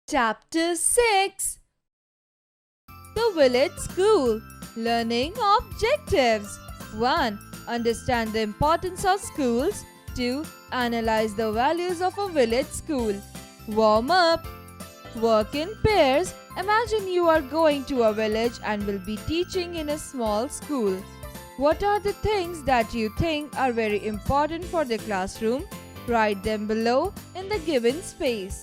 Chapter 6. The Village School. Learning Objectives. 1. Understand the importance of schools. 2. Analyze the values of a village school. Warm up. Work in pairs. Imagine you are going to a village and will be teaching in a small school. What are the things that you think are very important for the classroom? Write them below in the given space.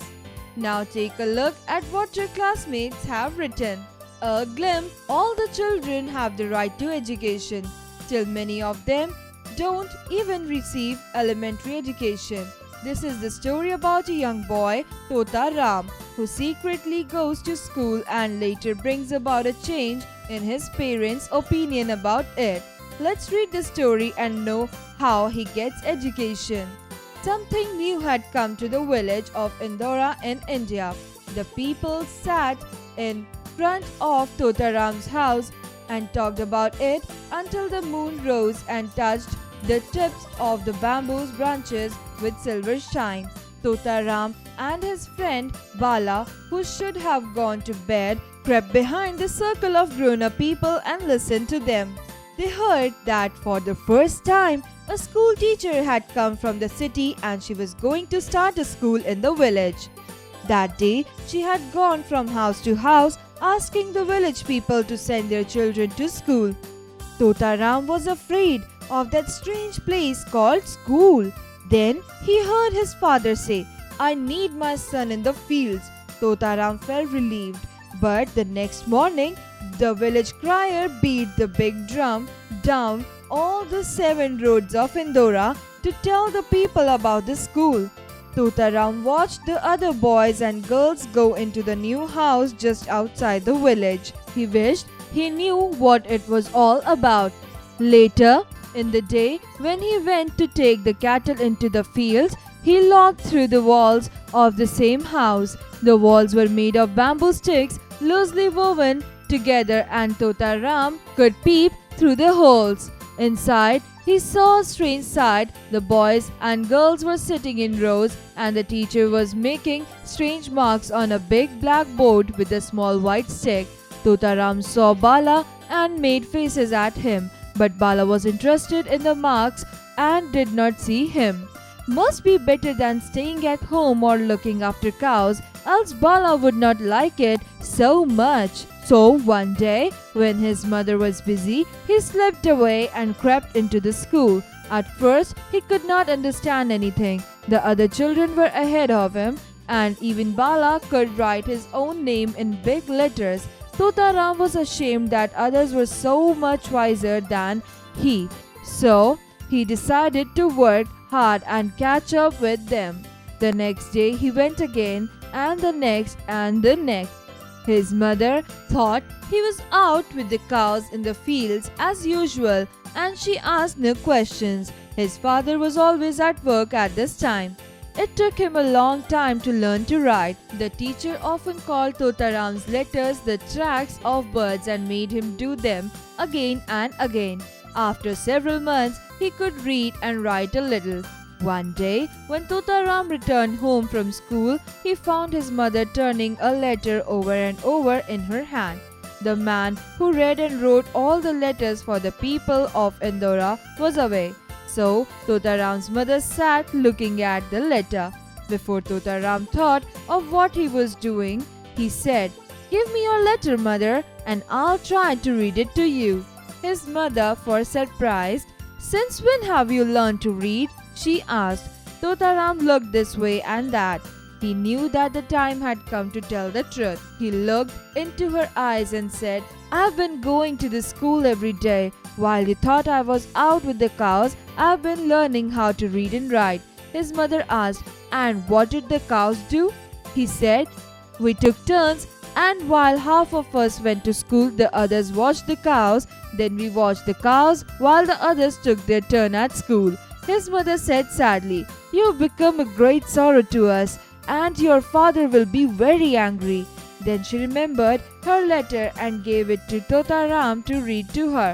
Now take a look at what your classmates have written. A glimpse, all the children have the right to education. Still many of them don't even receive elementary education. This is the story about a young boy, Tota Ram, who secretly goes to school and later brings about a change in his parents' opinion about it. Let's read the story and know how he gets education. Something new had come to the village of Indora in India. The people sat in front of Tota Ram's house and talked about it until the moon rose and touched the tips of the bamboo branches with silver shine. Tota Ram and his friend Bala, who should have gone to bed, crept behind the circle of grown-up people and listened to them. They heard that for the first time, a school teacher had come from the city and she was going to start a school in the village. That day, she had gone from house to house asking the village people to send their children to school. Tota Ram was afraid of that strange place called school. Then he heard his father say, "I need my son in the fields." Tota Ram felt relieved. But the next morning, the village crier beat the big drum down all the 7 roads of Indora to tell the people about the school. Tota Ram watched the other boys and girls go into the new house just outside the village. He wished he knew what it was all about. Later in the day, when he went to take the cattle into the fields, he looked through the walls of the same house. The walls were made of bamboo sticks loosely woven together, and Tota Ram could peep through the holes. Inside, he saw a strange sight. The boys and girls were sitting in rows, and the teacher was making strange marks on a big black board with a small white stick. Tota Ram saw Bala and made faces at him, but Bala was interested in the marks and did not see him. Must be better than staying at home or looking after cows, else Bala would not like it so much. So one day, when his mother was busy, he slipped away and crept into the school. At first, he could not understand anything. The other children were ahead of him, and even Bala could write his own name in big letters. Tota Ram was ashamed that others were so much wiser than he. So, he decided to work hard and catch up with them. The next day, he went again, and the next and the next. His mother thought he was out with the cows in the fields as usual, and she asked no questions. His father was always at work at this time. It took him a long time to learn to write. The teacher often called Tota Ram's letters the tracks of birds and made him do them again and again. After several months, he could read and write a little. One day, when Tota Ram returned home from school, he found his mother turning a letter over and over in her hand. The man who read and wrote all the letters for the people of Indora was away. So, Tota Ram's mother sat looking at the letter. Before Tota Ram thought of what he was doing, he said, "Give me your letter, mother, and I'll try to read it to you." His mother, for surprised, "Since when have you learned to read?" she asked. Tota Ram looked this way and that. He knew that the time had come to tell the truth. He looked into her eyes and said, "I've been going to the school every day. While you thought I was out with the cows, I've been learning how to read and write." His mother asked, "And what did the cows do?" He said, "We took turns, and while half of us went to school, the others watched the cows. Then we watched the cows while the others took their turn at school." His mother said sadly, "You've become a great sorrow to us, and your father will be very angry." Then she remembered her letter and gave it to Tota Ram to read to her.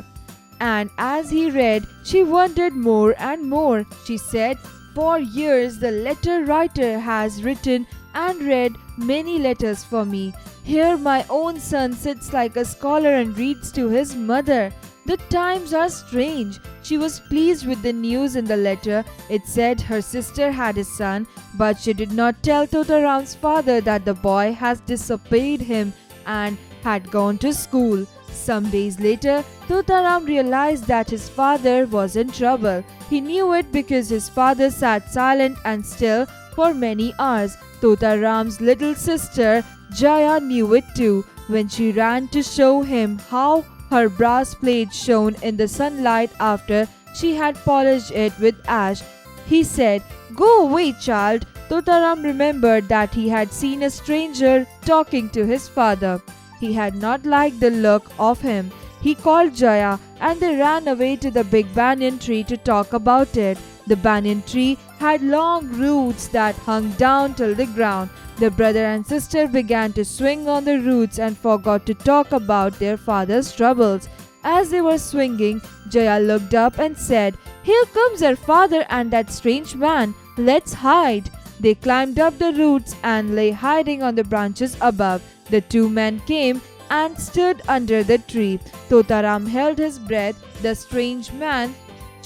And as he read, she wondered more and more. She said, "For years the letter writer has written and read many letters for me. Here my own son sits like a scholar and reads to his mother. The times are strange. She was pleased with the news in the letter. It said her sister had a son, but she did not tell Totaram's father that the boy has disobeyed him and had gone to school. Some days later, Totaram realized that his father was in trouble. He knew it because his father sat silent and still for many hours. Totaram's little sister Jaya knew it too. When she ran to show him how her brass plate shone in the sunlight after she had polished it with ash, he said, "Go away, child." Totaram remembered that he had seen a stranger talking to his father. He had not liked the look of him. He called Jaya and they ran away to the big banyan tree to talk about it. The banyan tree had long roots that hung down till the ground. The brother and sister began to swing on the roots and forgot to talk about their father's troubles. As they were swinging, Jaya looked up and said, "Here comes our father and that strange man. Let's hide." They climbed up the roots and lay hiding on the branches above. The two men came and stood under the tree. Totaram held his breath. The strange man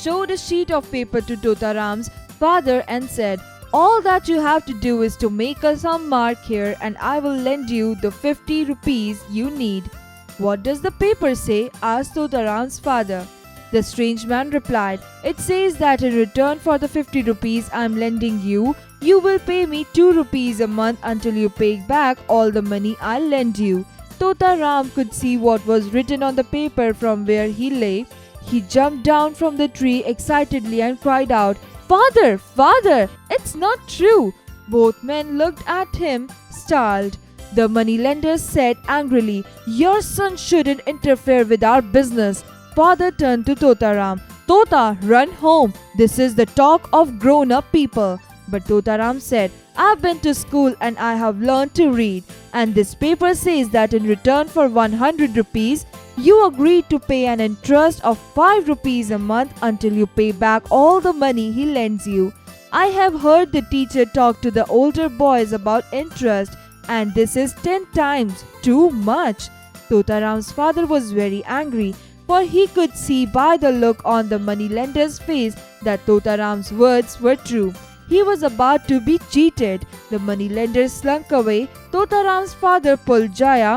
showed a sheet of paper to Totaram's father and said, "All that you have to do is to make us some mark here and I will lend you the 50 rupees you need." "What does the paper say?" asked Totaram's father. The strange man replied, "It says that in return for the 50 rupees I am lending you, you will pay me 2 rupees a month until you pay back all the money I lend you." Totaram could see what was written on the paper from where he lay. He jumped down from the tree excitedly and cried out, "Father, father, it's not true!" Both men looked at him, startled. The moneylender said angrily, "Your son shouldn't interfere with our business." Father turned to Totaram. "Tota, run home. This is the talk of grown-up people." But Totaram said, "I've been to school and I have learned to read. And this paper says that in return for 100 rupees, you agreed to pay an interest of 5 rupees a month until you pay back all the money he lends you. I have heard the teacher talk to the older boys about interest, and this is 10 times too much." Totaram's father was very angry, for he could see by the look on the moneylender's face that Totaram's words were true. He was about to be cheated. The moneylender slunk away. Totaram's father pulled Jaya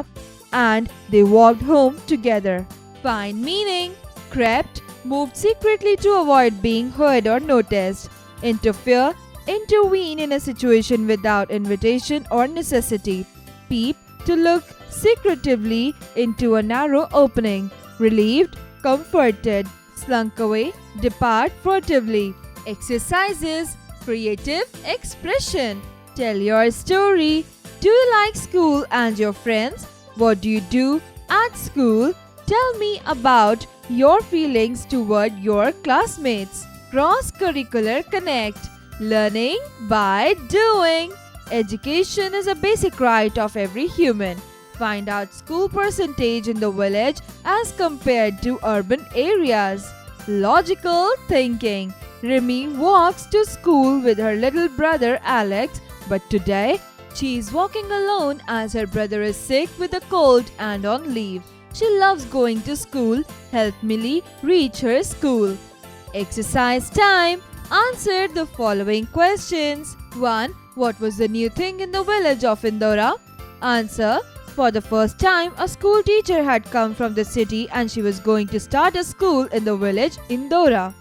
and they walked home together. Find meaning. Crept, moved secretly to avoid being heard or noticed. Interfere, intervene in a situation without invitation or necessity. Peep, to look secretively into a narrow opening. Relieved, comforted. Slunk away, depart furtively. Exercises. Creative expression. Tell your story. Do you like school and your friends? What do you do at school? Tell me about your feelings toward your classmates. Cross-curricular connect. Learning by doing. Education is a basic right of every human. Find out school percentage in the village as compared to urban areas. Logical thinking. Remy walks to school with her little brother Alex, but today she is walking alone as her brother is sick with a cold and on leave. She loves going to school. Help Millie reach her school. Exercise time. Answer the following questions. 1. What was the new thing in the village of Indora? Answer. For the first time, a school teacher had come from the city and she was going to start a school in the village Indora.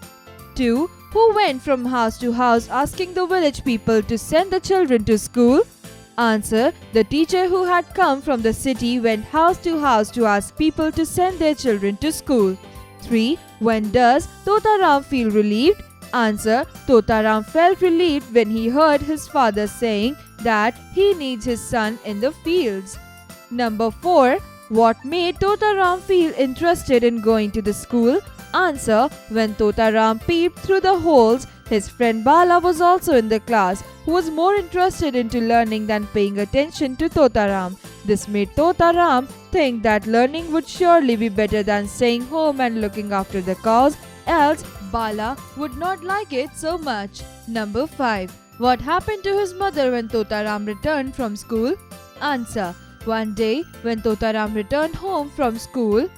2. Who went from house to house asking the village people to send the children to school? Answer. The teacher who had come from the city went house to ask people to send their children to school. 3. When does Totaram feel relieved? Answer. Totaram felt relieved when he heard his father saying that he needs his son in the fields. Number 4. What made Totaram feel interested in going to the school? Answer. When Totaram peeped through the holes, his friend Bala was also in the class, who was more interested into learning than paying attention to Totaram. This made Totaram think that learning would surely be better than staying home and looking after the cows, else Bala would not like it so much. Number 5. What happened to his mother when Totaram returned from school? Answer. One day, when Totaram returned home from school,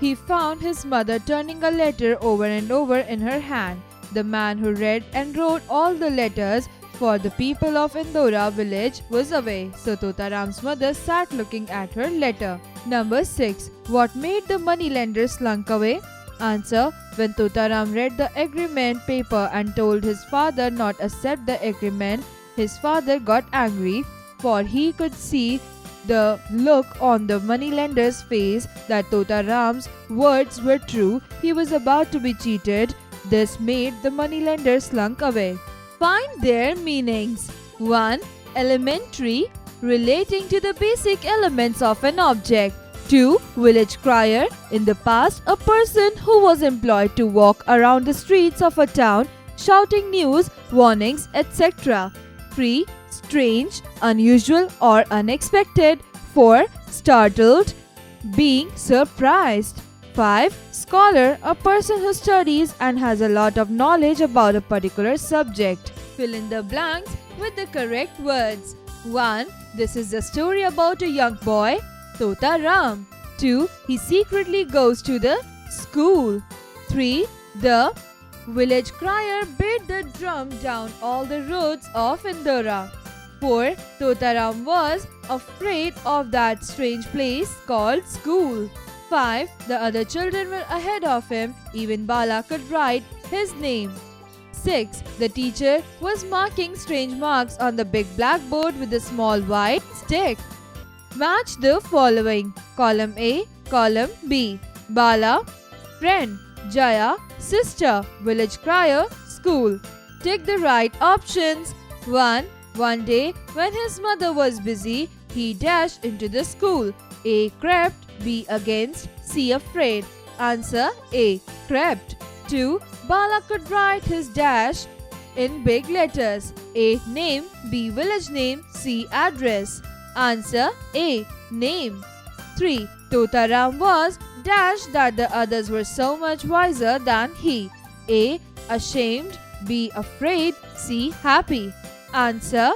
he found his mother turning a letter over and over in her hand. The man who read and wrote all the letters for the people of Indora village was away, so Totaram's mother sat looking at her letter. Number 6. What made the moneylender slunk away? Answer. When Totaram read the agreement paper and told his father not accept the agreement, his father got angry, for he could see the look on the moneylender's face that Totaram's words were true. He was about to be cheated. This made the moneylender slunk away. Find their meanings. 1. Elementary, relating to the basic elements of an object. 2. Village crier, in the past a person who was employed to walk around the streets of a town shouting news, warnings, etc. 3. Strange, unusual or unexpected. 4. Startled, being surprised. 5. Scholar, a person who studies and has a lot of knowledge about a particular subject. Fill in the blanks with the correct words. 1. This is a story about a young boy, Totaram. 2. He secretly goes to the school. 3. The village crier beat the drum down all the roads of Indora. 4. Totaram was afraid of that strange place called school. 5. The other children were ahead of him. Even Bala could write his name. 6. The teacher was marking strange marks on the big blackboard with a small white stick. Match the following. Column A, column B. Bala, friend. Jaya, sister. Village crier, school. Take the right options. 1. One day, when his mother was busy, he dashed into the school. A. Crept. B. Against. C. Afraid. Answer A. Crept. 2. Bala could write his dash in big letters. A. Name. B. Village name. C. Address. Answer A. Name. 3. Totaram was dash that the others were so much wiser than he. A. Ashamed. B. Afraid. C. Happy. Answer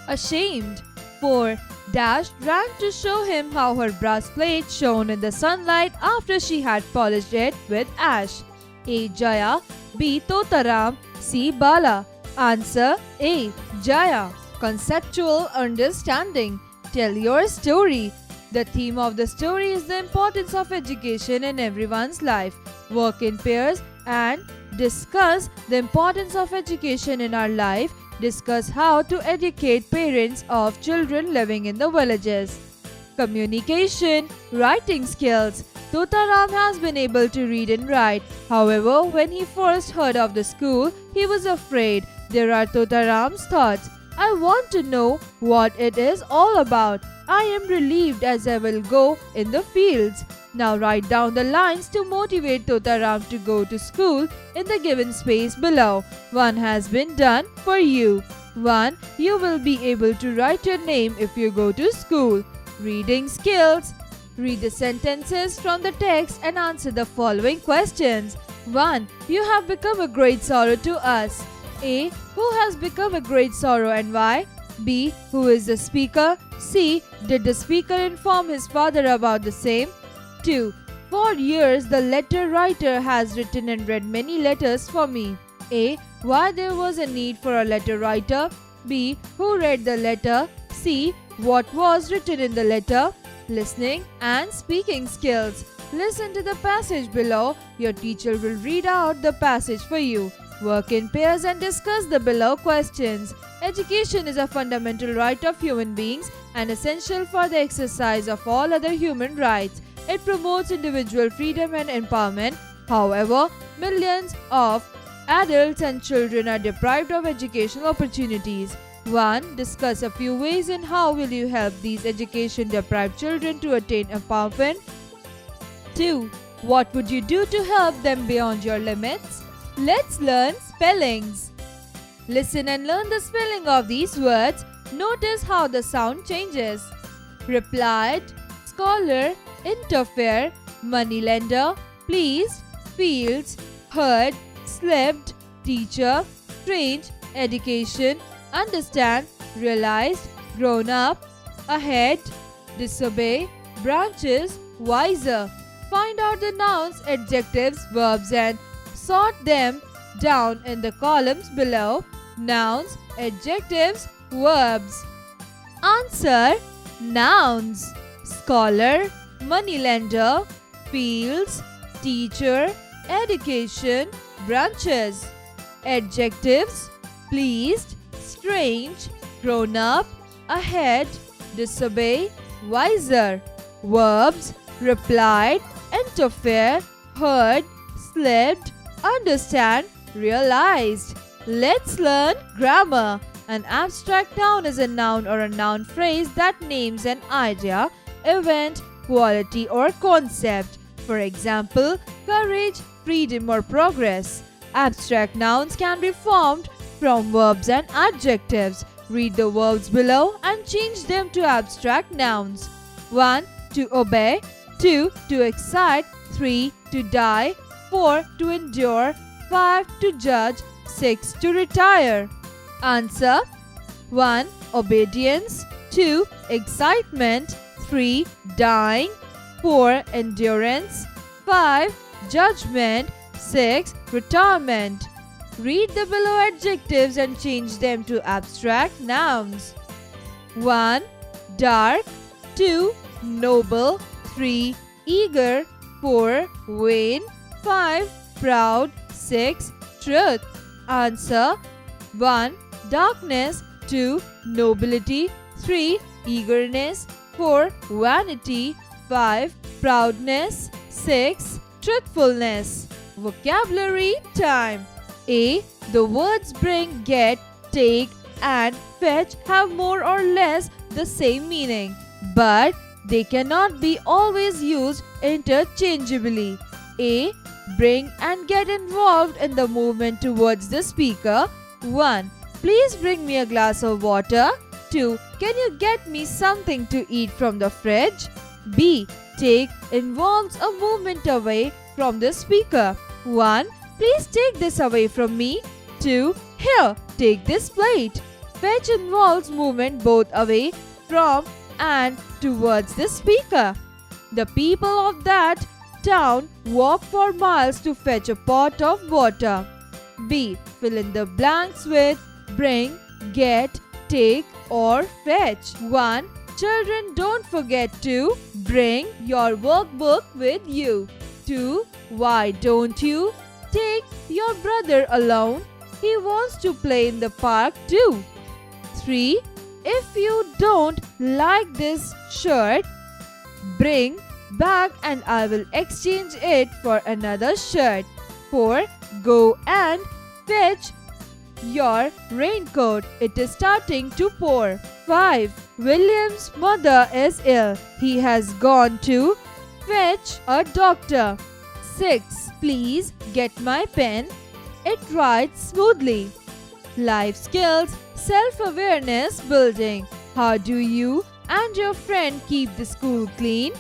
ashamed. 4. Dash ran to show him how her brass plate shone in the sunlight after she had polished it with ash. A. Jaya. B. Totaram. C. Bala. Answer A. Jaya. Conceptual understanding. Tell your story. The theme of the story is the importance of education in everyone's life. Work in pairs and discuss the importance of education in our life. Discuss how to educate parents of children living in the villages. Communication, writing skills. Totaram has been able to read and write. However, when he first heard of the school, he was afraid. There are Totaram's thoughts. I want to know what it is all about. I am relieved as I will go in the fields. Now write down the lines to motivate Totaram to go to school in the given space below. One has been done for you. 1. You will be able to write your name if you go to school. Reading skills. Read the sentences from the text and answer the following questions. 1. You have become a great sorrow to us. A. Who has become a great sorrow and why? B. Who is the speaker? C. Did the speaker inform his father about the same? 2. For years, the letter writer has written and read many letters for me. A. Why there was a need for a letter writer? B. Who read the letter? C. What was written in the letter? Listening and speaking skills. Listen to the passage below. Your teacher will read out the passage for you. Work in pairs and discuss the below questions. Education is a fundamental right of human beings and essential for the exercise of all other human rights. It promotes individual freedom and empowerment. However, millions of adults and children are deprived of educational opportunities. 1. Discuss a few ways in how will you help these education-deprived children to attain empowerment. 2. What would you do to help them beyond your limits? Let's learn spellings. Listen and learn the spelling of these words. Notice how the sound changes. Replied, scholar, interfere, moneylender, pleased, fields, heard, slipped, teacher, strange, education, understand, realized, grown up, ahead, disobey, branches, wiser. Find out the nouns, adjectives, verbs and sort them down in the columns below. Nouns, adjectives, verbs. Answer: nouns. Scholar, moneylender, fields, teacher, education, branches. Adjectives: pleased, strange, grown up, ahead, disobey, wiser. Verbs: replied, interfere, heard, slipped, understand, realized. Let's learn grammar. An abstract noun is a noun or a noun phrase that names an idea, event, quality or concept. For example, courage, freedom or progress. Abstract nouns can be formed from verbs and adjectives. Read the verbs below and change them to abstract nouns. 1. To obey. 2. To excite. 3. To die. 4. To endure. 5. To judge. 6. To retire. Answer: 1. Obedience. 2. Excitement. 3. Dying. 4. Endurance. 5. Judgment. 6. Retirement. Read the below adjectives and change them to abstract nouns. 1. Dark. 2. Noble. 3. Eager. 4. Vain. 5. Proud. 6. Truth. Answer: 1. Darkness. 2. Nobility. 3. Eagerness. 4. Vanity. 5. Proudness. 6. Truthfulness. Vocabulary time. A. The words bring, get, take and fetch have more or less the same meaning, but they cannot be always used interchangeably. A. Bring and get involved in the movement towards the speaker. 1. Please bring me a glass of water. 2. Can you get me something to eat from the fridge? B. Take involves a movement away from the speaker. 1. Please take this away from me. 2. Here, take this plate. Fetch involves movement both away from and towards the speaker. The people of that town walk for miles to fetch a pot of water. B. Fill in the blanks with bring, get, take or fetch. 1. Children, don't forget to bring your workbook with you. 2. Why don't you take your brother along? He wants to play in the park too. 3. If you don't like this shirt, bring back and I will exchange it for another shirt. 4. Go and fetch your raincoat. It is starting to pour. 5. William's mother is ill. He has gone to fetch a doctor. 6. Please get my pen. It writes smoothly. Life skills, self-awareness building. How do you and your friend keep the school clean?